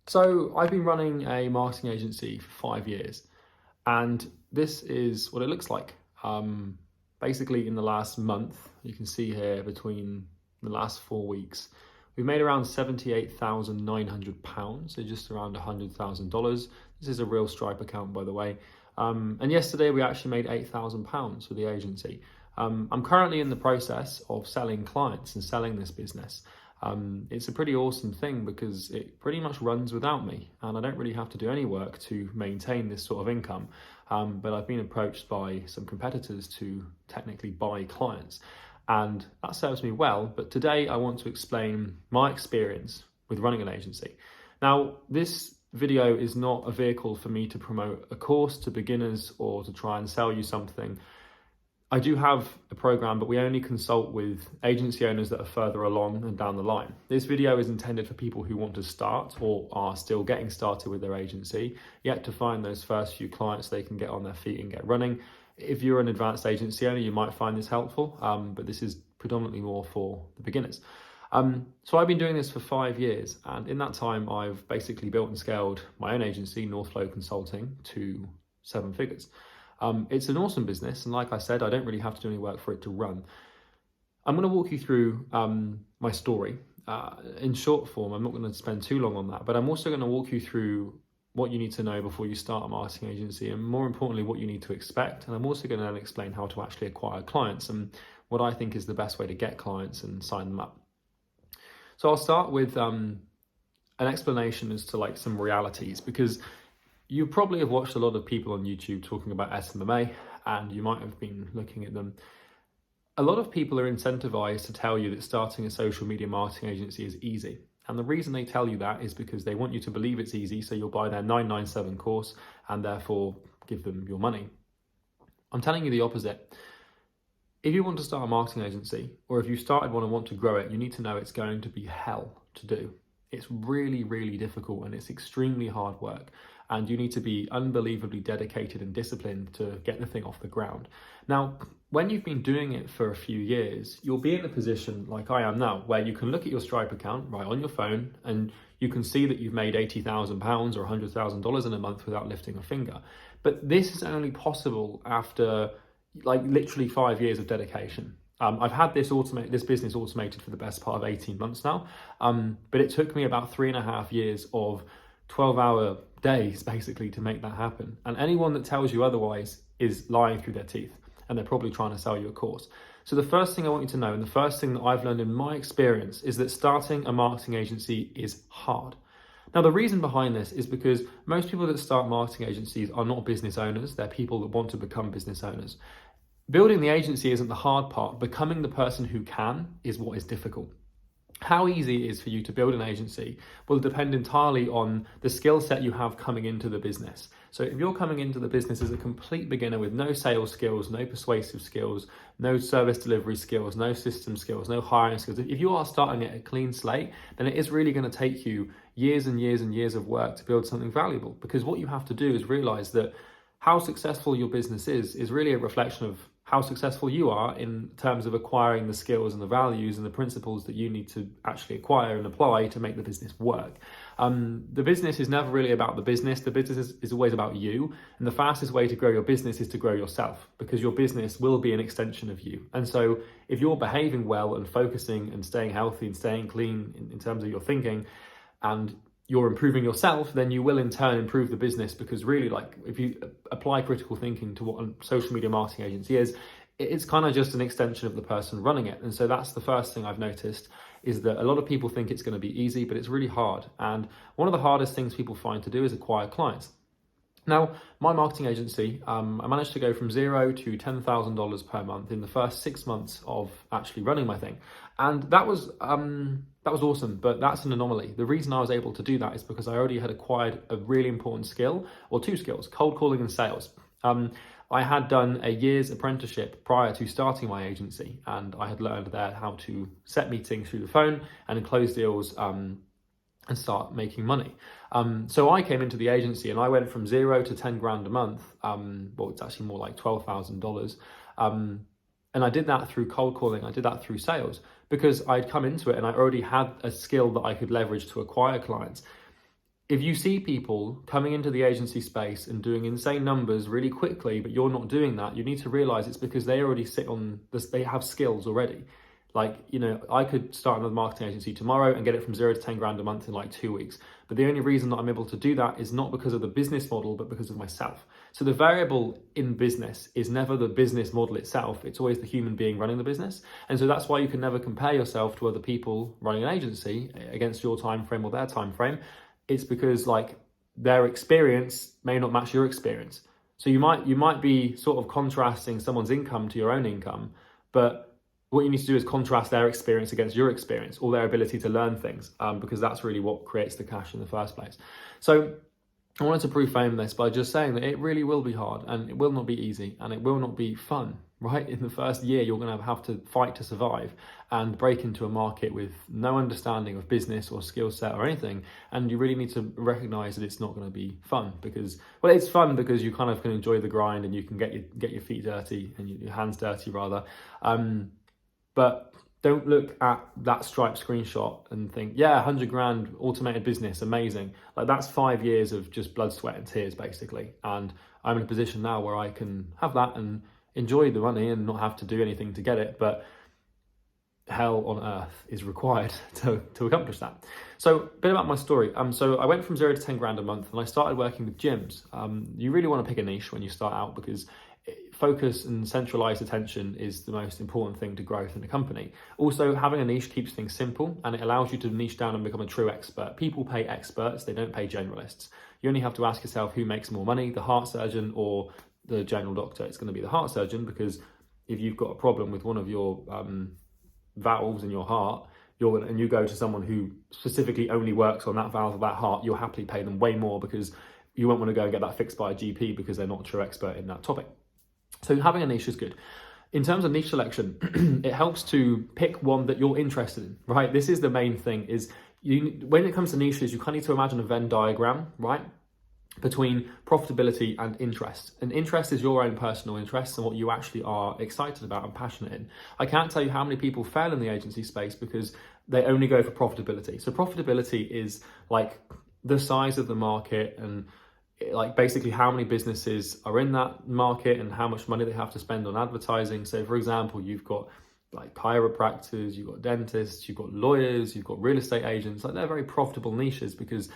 So I've been running a marketing agency for 5 years, and this is what it looks like. Basically, in the last month, you can see here between the last 4 weeks, we've made around £78,900, so just around $100,000. This is a real Stripe account, by the way. And yesterday we actually made £8,000 for the agency. I'm currently in the process of selling clients and selling this business. It's a pretty awesome thing because it pretty much runs without me, and I don't really have to do any work to maintain this sort of income. But I've been approached by some competitors to technically buy clients, and that serves me well. But today I want to explain my experience with running an agency. Now, this video is not a vehicle for me to promote a course to beginners or to try and sell you something. I do have a program, but we only consult with agency owners that are further along and down the line. This video is intended for people who want to start or are still getting started with their agency, yet to find those first few clients they can get on their feet and get running. If you're an advanced agency owner, you might find this helpful, but this is predominantly more for the beginners. So I've been doing this for 5 years, and in that time, I've basically built and scaled my own agency, NorthFlow Consulting, to 7 figures. It's an awesome business, and like I said, I don't really have to do any work for it to run. I'm going to walk you through my story in short form. I'm not going to spend too long on that, but I'm also going to walk you through what you need to know before you start a marketing agency, and more importantly, what you need to expect. And I'm also going to then explain how to actually acquire clients and what I think is the best way to get clients and sign them up. So I'll start with an explanation as to like some realities, because you probably have watched a lot of people on YouTube talking about SMMA, and you might have been looking at them. A lot of people are incentivized to tell you that starting a social media marketing agency is easy. And the reason they tell you that is because they want you to believe it's easy, so you'll buy their 997 course and therefore give them your money. I'm telling you the opposite. If you want to start a marketing agency, or if you started one and want to grow it, you need to know it's going to be hell to do. It's really, really difficult, and it's extremely hard work. And you need to be unbelievably dedicated and disciplined to get the thing off the ground. Now, when you've been doing it for a few years, you'll be in a position like I am now, where you can look at your Stripe account right on your phone, and you can see that you've made £80,000 or $100,000 in a month without lifting a finger. But this is only possible after like literally 5 years of dedication. I've had this business automated for the best part of 18 months now, but it took me about 3.5 years of 12-hour days basically to make that happen. And anyone that tells you otherwise is lying through their teeth, and they're probably trying to sell you a course. So the first thing I want you to know, and the first thing that I've learned in my experience, is that starting a marketing agency is hard. Now, the reason behind this is because most people that start marketing agencies are not business owners. They're people that want to become business owners. Building the agency isn't the hard part. Becoming the person who can is what is difficult. How easy it is for you to build an agency will depend entirely on the skill set you have coming into the business. So if you're coming into the business as a complete beginner with no sales skills, no persuasive skills, no service delivery skills, no system skills, no hiring skills, if you are starting at a clean slate, then it is really going to take you years and years and years of work to build something valuable. Because what you have to do is realize that how successful your business is really a reflection of how successful you are in terms of acquiring the skills and the values and the principles that you need to actually acquire and apply to make the business work. The business is never really about the business. The business is always about you. And the fastest way to grow your business is to grow yourself, because your business will be an extension of you. And so if you're behaving well and focusing and staying healthy and staying clean in terms of your thinking, and you're improving yourself, then you will in turn improve the business. Because really, like, if you apply critical thinking to what a social media marketing agency is, it's kind of just an extension of the person running it. And so that's the first thing I've noticed, is that a lot of people think it's going to be easy, but it's really hard. And one of the hardest things people find to do is acquire clients. Now, my marketing agency, I managed to go from $0 to $10,000 per month in the first 6 months of actually running my thing. And that was awesome, but that's an anomaly. The reason I was able to do that is because I already had acquired a really important skill, or 2 skills: cold calling and sales. I had done a year's apprenticeship prior to starting my agency, and I had learned there how to set meetings through the phone and close deals and start making money. So I came into the agency and I went from $0 to 10 grand a month. Well, it's actually more like $12,000. And I did that through cold calling. I did that through sales, because I'd come into it and I already had a skill that I could leverage to acquire clients. if you see people coming into the agency space and doing insane numbers really quickly, but you're not doing that, you need to realize it's because they already sit on this, they have skills already. Like, you know, I could start another marketing agency tomorrow and get it from 0 to 10 grand a month in like 2 weeks. But the only reason that I'm able to do that is not because of the business model, but because of myself. So the variable in business is never the business model itself. It's always the human being running the business. And so that's why you can never compare yourself to other people running an agency against your time frame or their time frame. It's because like their experience may not match your experience. So you might be sort of contrasting someone's income to your own income, but what you need to do is contrast their experience against your experience or their ability to learn things, because that's really what creates the cash in the first place. So I wanted to preframe this by just saying that it really will be hard and it will not be easy and it will not be fun, right? In the first year, you're going to have to fight to survive and break into a market with no understanding of business or skill set or anything. And you really need to recognize that it's not going to be fun because, well, it's fun because you kind of can enjoy the grind and you can get your feet dirty and your hands dirty rather. But don't look at that Stripe screenshot and think, yeah, 100 grand automated business, amazing. Like that's 5 years of just blood, sweat and tears basically. And I'm in a position now where I can have that and enjoy the money and not have to do anything to get it. But hell on earth is required to accomplish that. So a bit about my story. So I went from 0 to 10 grand a month and I started working with gyms. You really want to pick a niche when you start out because focus and centralized attention is the most important thing to growth in a company. Also, having a niche keeps things simple and it allows you to niche down and become a true expert. People pay experts, they don't pay generalists. You only have to ask yourself who makes more money, the heart surgeon or the general doctor. It's going to be the heart surgeon because if you've got a problem with one of your valves in your heart, and you go to someone who specifically only works on that valve of that heart, you'll happily pay them way more because you won't want to go and get that fixed by a GP because they're not a true expert in that topic. So having a niche is good. In terms of niche selection, it helps to pick one that you're interested in, right? This is the main thing is when it comes to niches, you kind of need to imagine a Venn diagram, right? Between profitability and interest. And interest is your own personal interest and what you actually are excited about and passionate in. I can't tell you how many people fail in the agency space because they only go for profitability. So profitability is like the size of the market and like basically how many businesses are in that market and how much money they have to spend on advertising. So for example, you've got like chiropractors, you've got dentists, you've got lawyers, you've got real estate agents. Like they're very profitable niches because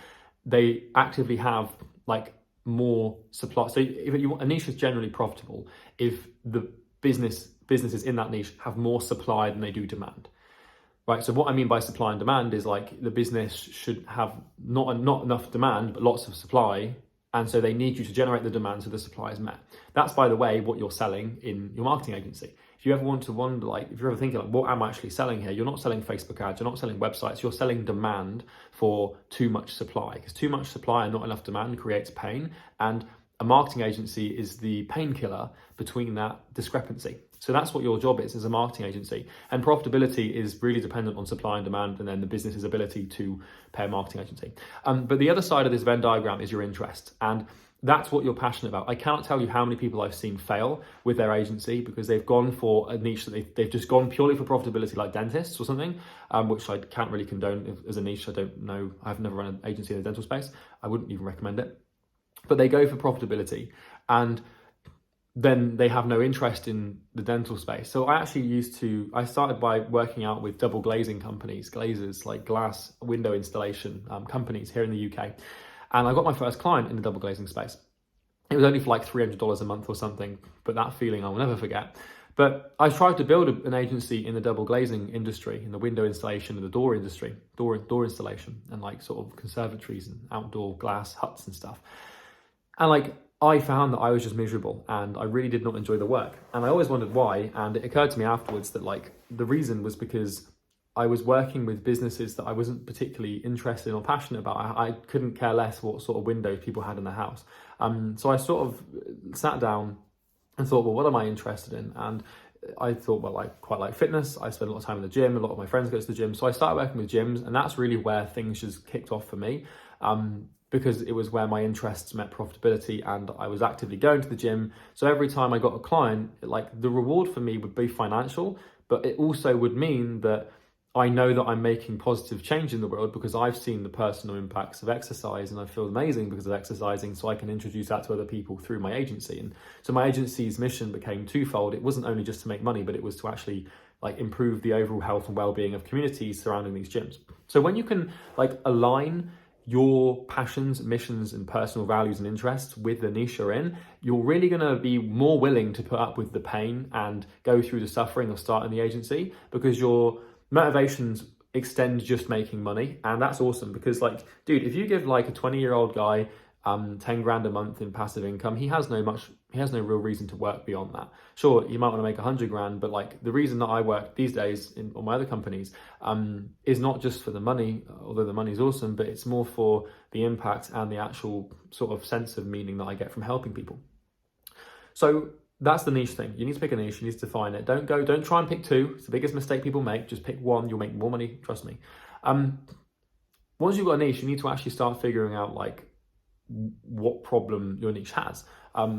they actively have like more supply. So if you want, a niche is generally profitable if the businesses in that niche have more supply than they do demand. Right, so what I mean by supply and demand is like the business should have not enough demand but lots of supply. And so they need you to generate the demand so the supply is met. That's, by the way, what you're selling in your marketing agency. If you ever want to wonder, like, if you're ever thinking, like, what am I actually selling here? You're not selling Facebook ads, you're not selling websites, you're selling demand for too much supply. Because too much supply and not enough demand creates pain. And a marketing agency is the painkiller between that discrepancy. So that's what your job is as a marketing agency. And profitability is really dependent on supply and demand and then the business's ability to pay a marketing agency. But the other side of this Venn diagram is your interest. And that's what you're passionate about. I cannot tell you how many people I've seen fail with their agency because they've gone for a niche that they've just gone purely for profitability, like dentists or something, which I can't really condone as a niche. I don't know. I've never run an agency in the dental space. I wouldn't even recommend it. But they go for profitability and then they have no interest in the dental space. So I started by working out with double glazing companies, glazers, like glass window installation companies here in the UK. And I got my first client in the double glazing space. It was only for like $300 a month or something, but that feeling I will never forget. But I tried to build an agency in the double glazing industry, in the window installation and the door industry, door installation and like sort of conservatories and outdoor glass huts and stuff. And like, I found that I was just miserable and I really did not enjoy the work. And I always wondered why. And it occurred to me afterwards that like the reason was because I was working with businesses that I wasn't particularly interested in or passionate about. I couldn't care less what sort of windows people had in their house. So I sort of sat down and thought, well, what am I interested in? And I thought, well, I quite like fitness. I spend a lot of time in the gym. A lot of my friends go to the gym. So I started working with gyms and that's really where things just kicked off for me. Because it was where my interests met profitability and I was actively going to the gym. So every time I got a client, like the reward for me would be financial, but it also would mean that I know that I'm making positive change in the world because I've seen the personal impacts of exercise and I feel amazing because of exercising, so I can introduce that to other people through my agency. And so my agency's mission became twofold. It wasn't only just to make money, but it was to actually like improve the overall health and well-being of communities surrounding these gyms. So when you can like align your passions, missions, and personal values and interests with the niche you're in, you're really going to be more willing to put up with the pain and go through the suffering of starting the agency, because your motivations extend just making money. And that's awesome, because like, dude, if you give like a 20-year-old guy 10 grand a month in passive income, he has no real reason to work beyond that. Sure, you might want to make 100 grand, but like the reason that I work these days in all my other companies is not just for the money, although the money is awesome, but it's more for the impact and the actual sort of sense of meaning that I get from helping people. So that's the niche thing. You need to pick a niche, you need to define it. Don't try and pick two. It's the biggest mistake people make. Just pick one, you'll make more money, trust me. Once you've got a niche, you need to actually start figuring out like what problem your niche has.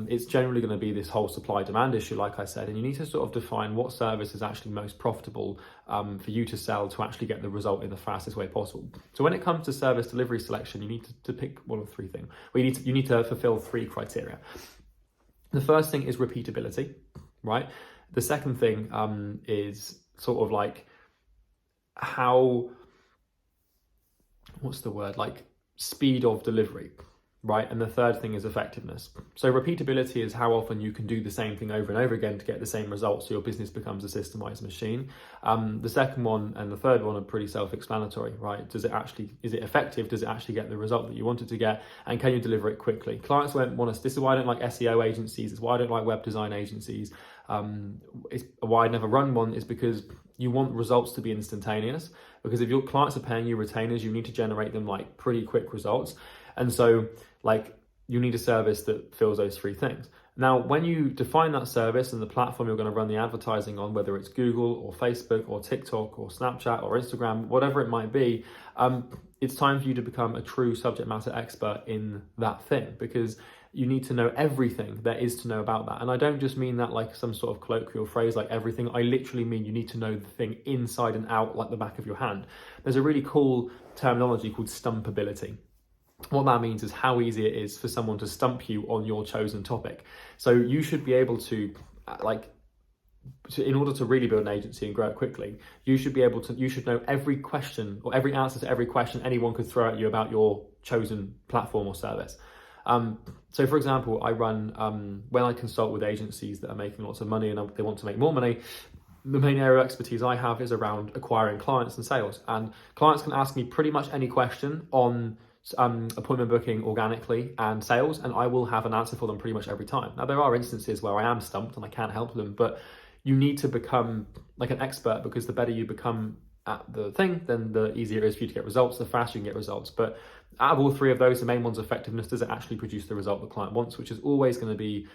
It's generally going to be this whole supply demand issue, like I said, and you need to sort of define what service is actually most profitable for you to sell to actually get the result in the fastest way possible. So when it comes to service delivery selection, you need to pick one of three things. Well, you need to fulfill three criteria. The first thing is repeatability, right? The second thing is sort of like like speed of delivery, right? And the third thing is effectiveness. So repeatability is how often you can do the same thing over and over again to get the same results, so your business becomes a systemized machine. The second one and the third one are pretty self-explanatory, right? Is it effective? Does it actually get the result that you want it to get? And can you deliver it quickly? Clients won't want us. This is why I don't like SEO agencies. It's why I don't like web design agencies. It's why I never run one, is because you want results to be instantaneous. Because if your clients are paying you retainers, you need to generate them like pretty quick results. And so like you need a service that fills those three things. Now, when you define that service and the platform you're going to run the advertising on, whether it's Google or Facebook or TikTok or Snapchat or Instagram, whatever it might be, it's time for you to become a true subject matter expert in that thing, because you need to know everything there is to know about that. And I don't just mean that like some sort of colloquial phrase like everything. I literally mean you need to know the thing inside and out like the back of your hand. There's a really cool terminology called Stump Ability. What that means is how easy it is for someone to stump you on your chosen topic. So you should be able to in order to really build an agency and grow it quickly, you should know every question or every answer to every question anyone could throw at you about your chosen platform or service. So for example, I run, when I consult with agencies that are making lots of money and they want to make more money, the main area of expertise I have is around acquiring clients and sales. And clients can ask me pretty much any question on appointment booking organically and sales, and I will have an answer for them pretty much every time. Now, there are instances where I am stumped and I can't help them, but you need to become like an expert, because the better you become at the thing, then the easier it is for you to get results, the faster you can get results. But out of all three of those, the main one's effectiveness. Does it actually produce the result the client wants, which is always going to be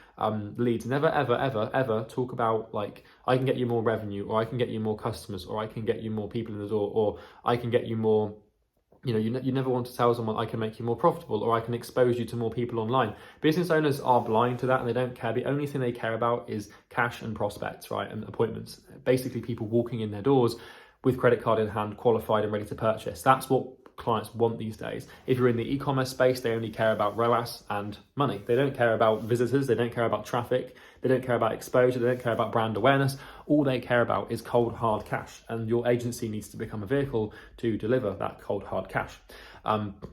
leads. Never, ever, ever, ever talk about like, I can get you more revenue, or I can get you more customers, or I can get you more people in the door, or I can get you more. You never want to tell someone I can make you more profitable, or I can expose you to more people online. Business owners are blind to that and they don't care. The only thing they care about is cash and prospects, right? And appointments. Basically people walking in their doors with credit card in hand, qualified and ready to purchase. That's what clients want these days. If you're in the e-commerce space, they only care about ROAS and money. They don't care about visitors. They don't care about traffic. They don't care about exposure. They don't care about brand awareness. All they care about is cold, hard cash. And your agency needs to become a vehicle to deliver that cold, hard cash.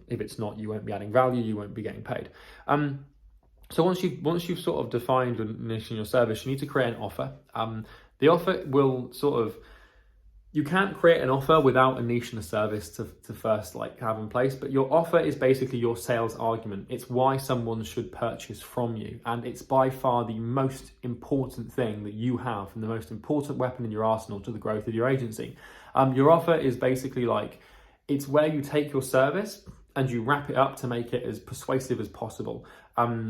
If it's not, you won't be adding value. You won't be getting paid. So once you've sort of defined your niche and your service, you need to create an offer. The offer will sort of, you can't create an offer without a niche and a service to first like have in place, but your offer is basically your sales argument. It's why someone should purchase from you. And it's by far the most important thing that you have and the most important weapon in your arsenal to the growth of your agency. Your offer is basically like, it's where you take your service and you wrap it up to make it as persuasive as possible.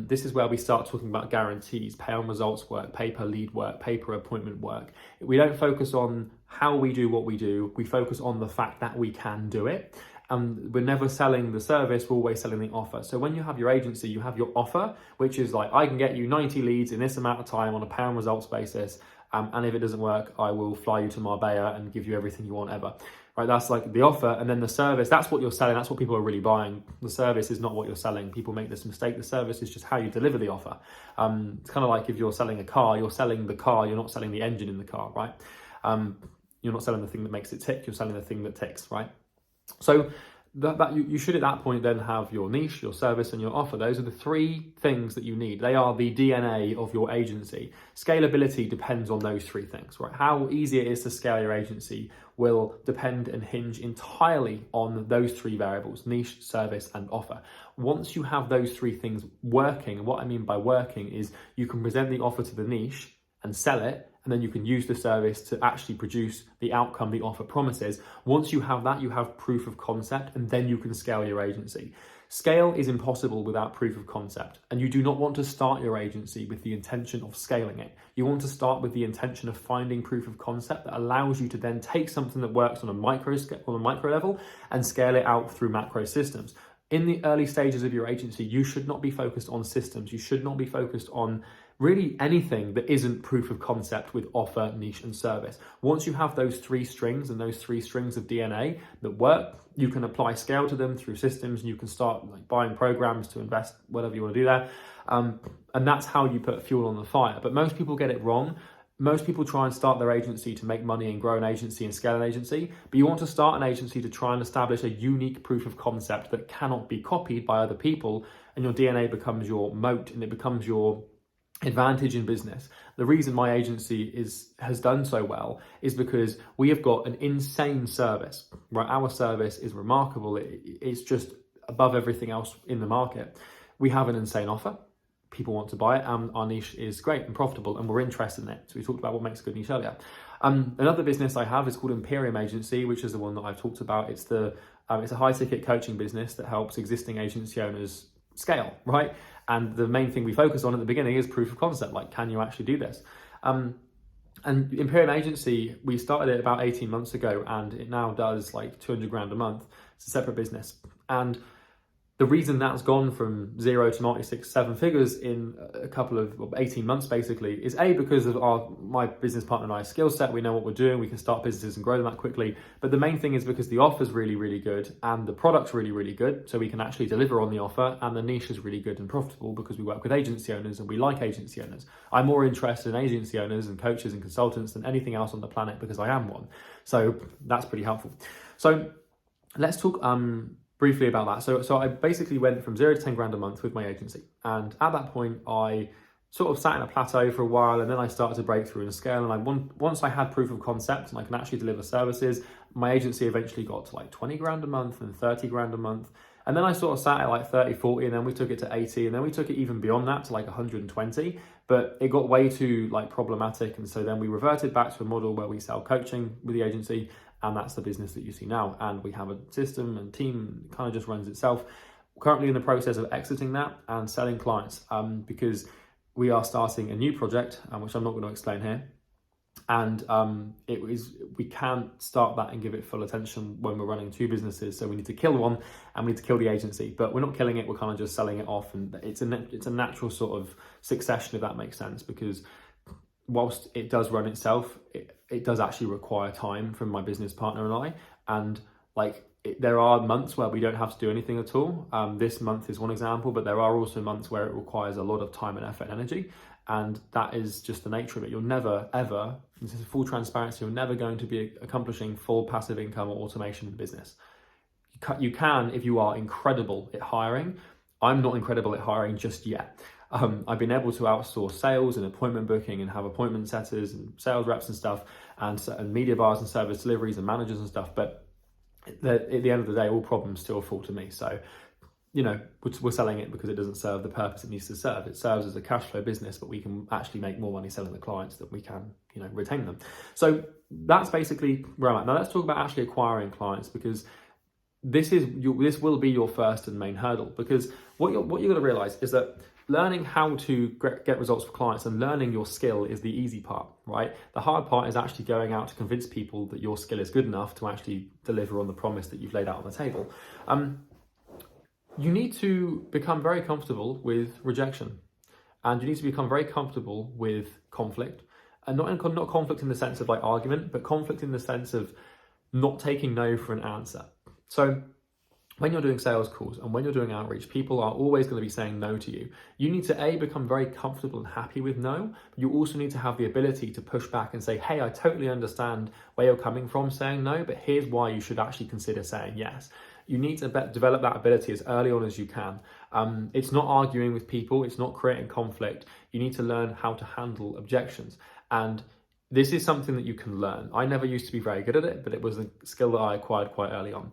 This is where we start talking about guarantees, pay on results work, pay per lead work, pay per appointment work. We don't focus on how we do what we do. We focus on the fact that we can do it. We're never selling the service, we're always selling the offer. So when you have your agency, you have your offer, which is like, I can get you 90 leads in this amount of time on a pay on results basis. And if it doesn't work, I will fly you to Marbella and give you everything you want ever. right? That's like the offer, and then the service, that's what you're selling. That's what people are really buying. The service is not what you're selling. People make this mistake. The service is just how you deliver the offer. It's kind of like if you're selling a car, you're selling the car, you're not selling the engine in the car, right? You're not selling the thing that makes it tick, you're selling the thing that ticks, right? So you should at that point then have your niche, your service, and your offer. Those are the three things that you need. They are the DNA of your agency. Scalability depends on those three things, right? How easy it is to scale your agency will depend and hinge entirely on those three variables: niche, service, and offer. Once you have those three things working, and what I mean by working is you can present the offer to the niche and sell it, and then you can use the service to actually produce the outcome the offer promises. Once you have that, you have proof of concept, and then you can scale your agency. Scale is impossible without proof of concept, and you do not want to start your agency with the intention of scaling it. You want to start with the intention of finding proof of concept that allows you to then take something that works on a micro level and scale it out through macro systems. In the early stages of your agency, you should not be focused on systems. You should not be focused on really anything that isn't proof of concept with offer, niche, and service. Once you have those three strings and those three strings of DNA that work, you can apply scale to them through systems, and you can start like buying programs to invest, whatever you want to do there. And that's how you put fuel on the fire. But most people get it wrong. Most people try and start their agency to make money and grow an agency and scale an agency, but you want to start an agency to try and establish a unique proof of concept that cannot be copied by other people, and your DNA becomes your moat and it becomes your advantage in business. The reason my agency has done so well is because we have got an insane service, right? Our service is remarkable. It's just above everything else in the market. We have an insane offer. People want to buy it, and our niche is great and profitable, and we're interested in it. So we talked about what makes a good niche earlier. Another business I have is called Imperium Agency, which is the one that I've talked about. It's a high ticket coaching business that helps existing agency owners scale, right? And the main thing we focus on at the beginning is proof of concept, like, can you actually do this? And Imperium Agency, we started it about 18 months ago, and it now does like 200 grand a month. It's a separate business. And the reason that's gone from 0 to multi-6, 7 figures in a couple of 18 months basically is because of my business partner and I's skill set. We know what we're doing. We can start businesses and grow them that quickly. But the main thing is because the offer's really, really good, and the product's really, really good. So we can actually deliver on the offer, and the niche is really good and profitable because we work with agency owners and we like agency owners. I'm more interested in agency owners and coaches and consultants than anything else on the planet because I am one. So that's pretty helpful. So let's talk briefly about that. So I basically went from 0 to 10 grand a month with my agency. And at that point, I sort of sat in a plateau for a while, and then I started to break through and scale. And once I had proof of concept and I can actually deliver services, my agency eventually got to like 20 grand a month and 30 grand a month. And then I sort of sat at like 30, 40, and then we took it to 80, and then we took it even beyond that to like 120, but it got way too like problematic. And so then we reverted back to a model where we sell coaching with the agency, and that's the business that you see now. And we have a system and team, it kind of just runs itself. Currently in the process of exiting that and selling clients because we are starting a new project, which I'm not going to explain here. And we can't start that and give it full attention when we're running two businesses. So we need to kill one and we need to kill the agency, but we're not killing it. We're kind of just selling it off, and it's a natural sort of succession, if that makes sense, because whilst it does run itself, it does actually require time from my business partner and I. And there are months where we don't have to do anything at all. This month is one example, but there are also months where it requires a lot of time and effort and energy. And that is just the nature of it. You're never, ever, this is full transparency, you're never going to be accomplishing full passive income or automation in business. You can if you are incredible at hiring. I'm not incredible at hiring just yet. I've been able to outsource sales and appointment booking and have appointment setters and sales reps and stuff, and media buyers and service deliveries and managers and stuff. But at the end of the day, all problems still fall to me. So, we're selling it because it doesn't serve the purpose it needs to serve. It serves as a cash flow business, but we can actually make more money selling the clients that we can, retain them. So that's basically where I'm at. Now let's talk about actually acquiring clients, because this will be your first and main hurdle. Because what you're going to realize is that learning how to get results for clients and learning your skill is the easy part, right? The hard part is actually going out to convince people that your skill is good enough to actually deliver on the promise that you've laid out on the table. You need to become very comfortable with rejection, and you need to become very comfortable with conflict, and not conflict in the sense of like argument, but conflict in the sense of not taking no for an answer. So when you're doing sales calls and when you're doing outreach, people are always going to be saying no to you. You need to become very comfortable and happy with no. But you also need to have the ability to push back and say, hey, I totally understand where you're coming from saying no, but here's why you should actually consider saying yes. You need to develop that ability as early on as you can. It's not arguing with people. It's not creating conflict. You need to learn how to handle objections. And this is something that you can learn. I never used to be very good at it, but it was a skill that I acquired quite early on.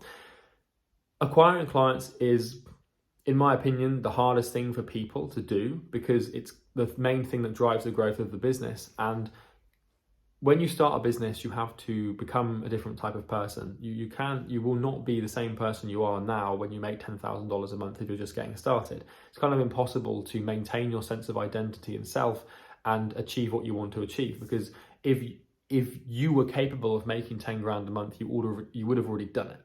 Acquiring clients is, in my opinion, the hardest thing for people to do because it's the main thing that drives the growth of the business. And when you start a business, you have to become a different type of person. You will not be the same person you are now when you make $10,000 a month if you're just getting started. It's kind of impossible to maintain your sense of identity and self and achieve what you want to achieve, because if you were capable of making 10 grand a month, you would have already done it.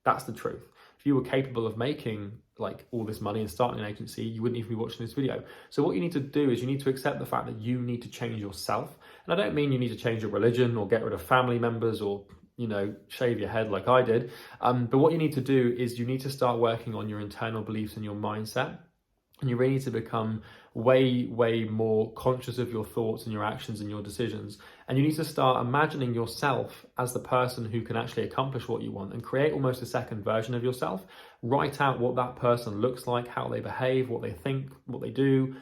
That's the truth. If you were capable of making like all this money and starting an agency, you wouldn't even be watching this video. So what you need to do is you need to accept the fact that you need to change yourself. And I don't mean you need to change your religion or get rid of family members or, shave your head like I did. But what you need to do is you need to start working on your internal beliefs and your mindset. And you really need to become way, way more conscious of your thoughts and your actions and your decisions. And you need to start imagining yourself as the person who can actually accomplish what you want and create almost a second version of yourself. Write out what that person looks like, how they behave, what they think, what they do,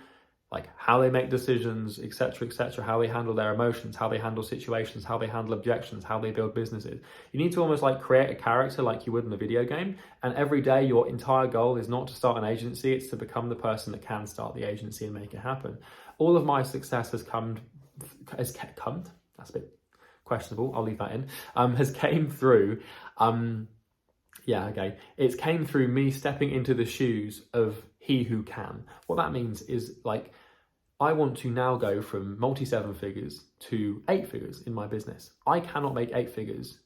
like how they make decisions, etc., how they handle their emotions, how they handle situations, how they handle objections, how they build businesses. You need to almost like create a character like you would in a video game. And every day your entire goal is not to start an agency, it's to become the person that can start the agency and make it happen. All of my success has come, that's a bit questionable, I'll leave that in, has came through, it's came through me stepping into the shoes of he who can. What that means is like, I want to now go from multi-seven figures to 8 figures in my business. I cannot make 8 figures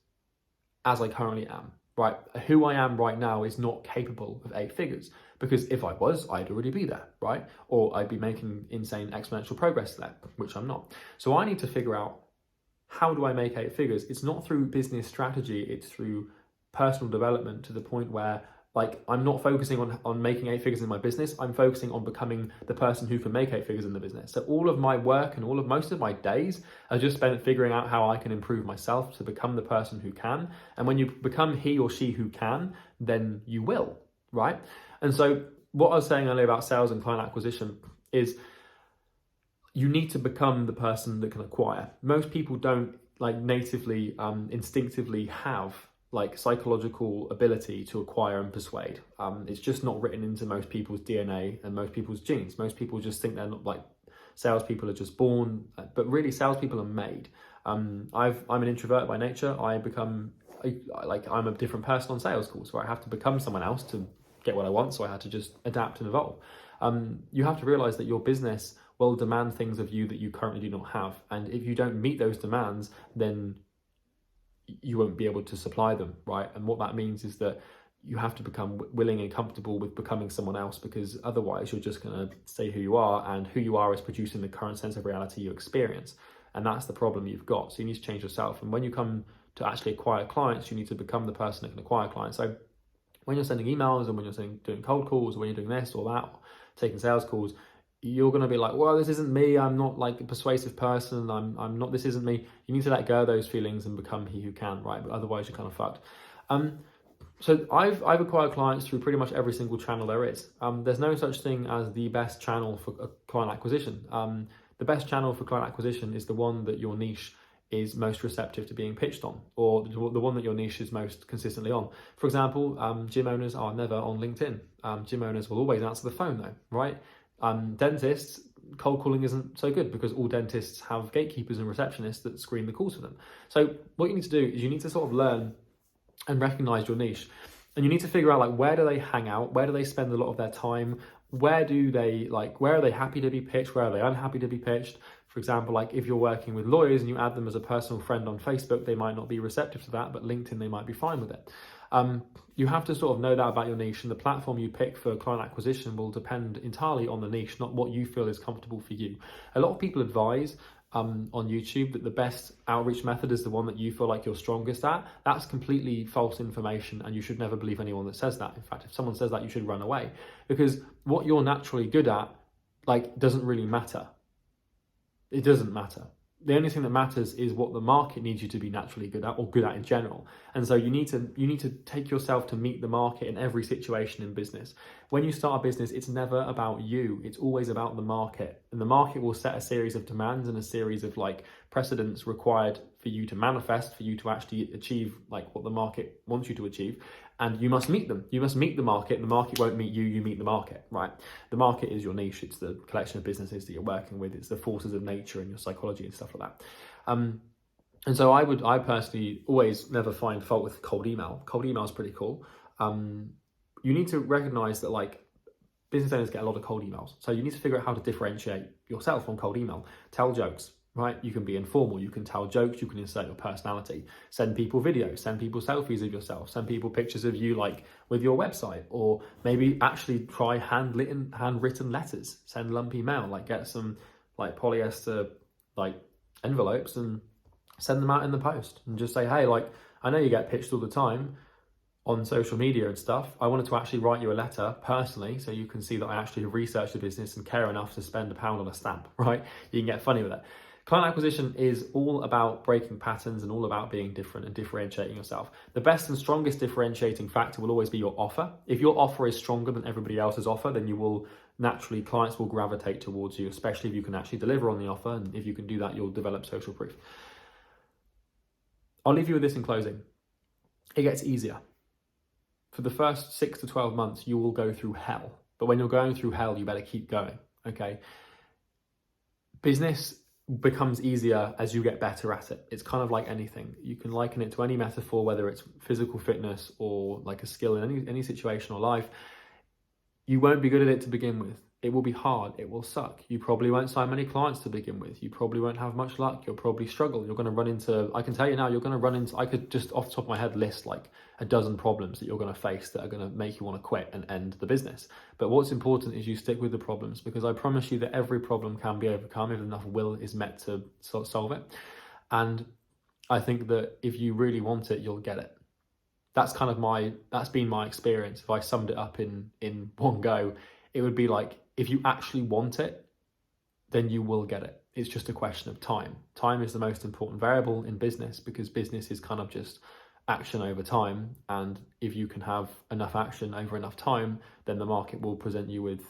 as I currently am, right? Who I am right now is not capable of 8 figures, because if I was, I'd already be there, right? Or I'd be making insane exponential progress there, which I'm not. So I need to figure out, how do I make 8 figures? It's not through business strategy, it's through personal development, to the point where like I'm not focusing on making 8 figures in my business, I'm focusing on becoming the person who can make 8 figures in the business. So all of my work and most of my days are just spent figuring out how I can improve myself to become the person who can. And when you become he or she who can, then you will, right? And so what I was saying earlier about sales and client acquisition is you need to become the person that can acquire. Most people don't like natively, instinctively have like psychological ability to acquire and persuade. It's just not written into most people's DNA and most people's genes. Most people just think they're not, like salespeople are just born, but really salespeople are made. I'm an introvert by nature. I'm a different person on sales calls, where I have to become someone else to get what I want. So I had to just adapt and evolve. You have to realize that your business will demand things of you that you currently do not have. And if you don't meet those demands, then you won't be able to supply them, right? And what that means is that you have to become willing and comfortable with becoming someone else, because otherwise you're just going to stay who you are, and who you are is producing the current sense of reality you experience. And that's the problem you've got. So you need to change yourself. And when you come to actually acquire clients, you need to become the person that can acquire clients. So when you're sending emails and when you're doing cold calls, or when you're doing this or that, or taking sales calls, you're going to be like, well, this isn't me. I'm not like a persuasive person. I'm not, this isn't me. You need to let go of those feelings and become he who can, right? But otherwise you're kind of fucked. So I've acquired clients through pretty much every single channel there is. There's no such thing as the best channel for client acquisition. The best channel for client acquisition is the one that your niche is most receptive to being pitched on, or the one that your niche is most consistently on. For example, gym owners are never on LinkedIn. Gym owners will always answer the phone though, right? Dentists, cold calling isn't so good because all dentists have gatekeepers and receptionists that screen the calls for them. So what you need to do is you need to sort of learn and recognize your niche, and you need to figure out like, where do they hang out? Where do they spend a lot of their time? Where are they happy to be pitched? Where are they unhappy to be pitched? For example, like if you're working with lawyers and you add them as a personal friend on Facebook, they might not be receptive to that, but LinkedIn, they might be fine with it. You have to sort of know that about your niche, and the platform you pick for client acquisition will depend entirely on the niche, not what you feel is comfortable for you. A lot of people advise on YouTube that the best outreach method is the one that you feel like you're strongest at, that's completely false information, and you should never believe anyone that says that. In fact, if someone says that, you should run away, because what you're naturally good at, like, doesn't really matter. It doesn't matter. The only thing that matters is what the market needs you to be naturally good at, or good at in general. And so you need to take yourself to meet the market in every situation in business. When you start a business, it's never about you. It's always about the market. And the market will set a series of demands and a series of like precedents required for you to manifest, for you to actually achieve like what the market wants you to achieve. And you must meet them. You must meet the market. The market won't meet you. You meet the market, right? The market is your niche. It's the collection of businesses that you're working with. It's the forces of nature and your psychology and stuff like that. And so I personally always never find fault with cold email. Cold email is pretty cool. You need to recognize that like business owners get a lot of cold emails. So you need to figure out how to differentiate yourself on cold email. Tell jokes, right? You can be informal, you can tell jokes, you can insert your personality, send people videos, send people selfies of yourself, send people pictures of you like with your website, or maybe actually try handwritten letters, send lumpy mail, like get some like polyester like envelopes and send them out in the post and just say, hey, like, I know you get pitched all the time on social media and stuff. I wanted to actually write you a letter personally so you can see that I actually have researched the business and care enough to spend £1 on a stamp, right? You can get funny with it. Client acquisition is all about breaking patterns and all about being different and differentiating yourself. The best and strongest differentiating factor will always be your offer. If your offer is stronger than everybody else's offer, then you will naturally, clients will gravitate towards you, especially if you can actually deliver on the offer. And if you can do that, you'll develop social proof. I'll leave you with this in closing. It gets easier. For the first 6 to 12 months, you will go through hell. But when you're going through hell, you better keep going, okay? Business becomes easier as you get better at it. It's kind of like anything. You can liken it to any metaphor, whether it's physical fitness or like a skill in any situation or life. You won't be good at it to begin with. It will be hard. It will suck. You probably won't sign many clients to begin with. You probably won't have much luck. You'll probably struggle. You're going to run into, I can tell you now, you're going to run into, I could just off the top of my head list like a dozen problems that you're going to face that are going to make you want to quit and end the business. But what's important is you stick with the problems, because I promise you that every problem can be overcome if enough will is met to solve it. And I think that if you really want it, you'll get it. That's been my experience. If I summed it up in one go, it would be like, if you actually want it, then you will get it. It's just a question of time. Time is the most important variable in business, because business is kind of just action over time. And if you can have enough action over enough time, then the market will present you with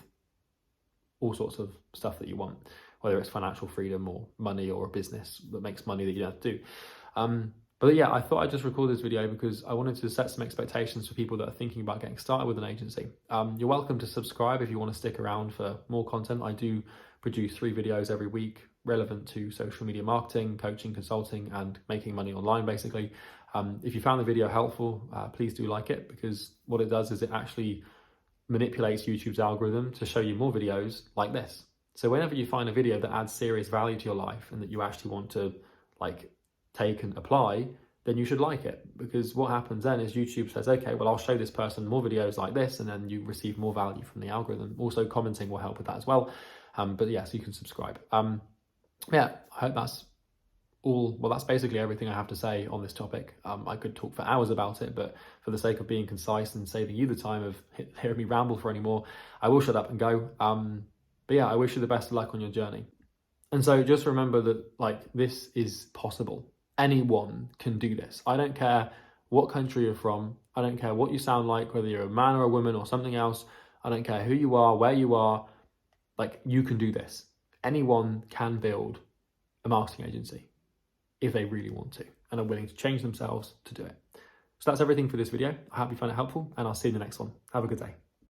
all sorts of stuff that you want, whether it's financial freedom or money or a business that makes money that you don't have to do. But yeah, I thought I'd just record this video because I wanted to set some expectations for people that are thinking about getting started with an agency. You're welcome to subscribe if you want to stick around for more content. I do produce 3 videos every week relevant to social media marketing, coaching, consulting, and making money online, basically. If you found the video helpful, please do like it, because what it does is it actually manipulates YouTube's algorithm to show you more videos like this. So whenever you find a video that adds serious value to your life and that you actually want to like take and apply, then you should like it, because what happens then is YouTube says, okay, well, I'll show this person more videos like this, and then you receive more value from the algorithm. Also, commenting will help with that as well. But yeah, so you can subscribe. Yeah, I hope that's all. Well, that's basically everything I have to say on this topic. I could talk for hours about it, but for the sake of being concise and saving you the time of hearing me ramble for any more, I will shut up and go. But yeah, I wish you the best of luck on your journey. And so just remember that like this is possible. Anyone can do this. I don't care what country you're from. I don't care what you sound like, whether you're a man or a woman or something else. I don't care who you are, where you are. Like, you can do this. Anyone can build a marketing agency if they really want to and are willing to change themselves to do it. So that's everything for this video. I hope you found it helpful, and I'll see you in the next one. Have a good day.